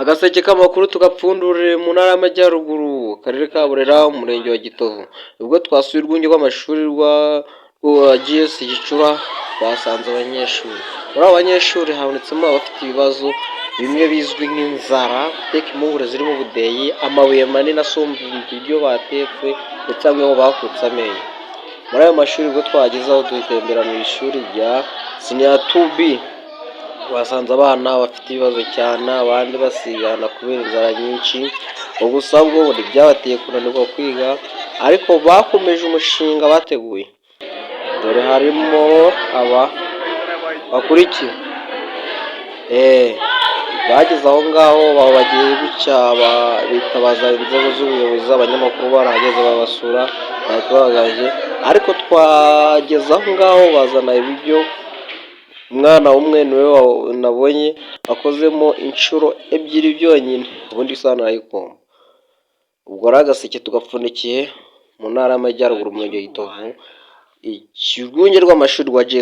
Agaseke k'amakuru tugapfundurire mu ntara y'Amajyaruguru, akarere ka Burera, umurenge wa Gitovu. Ubwo twasuye urwunge rw'amashuri rwa GS Gicura, twasanze abanyeshuri. Muri abo banyeshuri habonetsemo abafite ibibazo bimwe bizwi nk'inzara, guteka impungure zirimo ubudeyi, amabuye manini asumba ibyo batetse, ndetse bamwe ngo bakutse amenyo. Muri ayo mashuri ubwo twagezeho dutembera mu ishuri rya Senior 2B, basanze abana bafite ibibazo cyane, abandi basigana kubera inzara nyinshi. Gusa bwo ntibyabateye kunanirwa kwiga, ariko bakomeje umushinga bateguye. Dore harimo aba bakurikiye. Bageze aho ngaho baba bagiye gucya, bitabaza inzego z'ubuyobozi, abanyamakuru barahageze babasura, baje, ariko twageze aho ngaho bazana ibiryo. Umwana umwe niwe nabonye akozemo inshuro ebyiri byonyine, ubundi isahani arayikomba. Ubwo ari agaseke tugapfundikiye mu ntara y'Amajyaruguru, umurenge wa Gitovu, urwunge rw'amashuri rwa GS.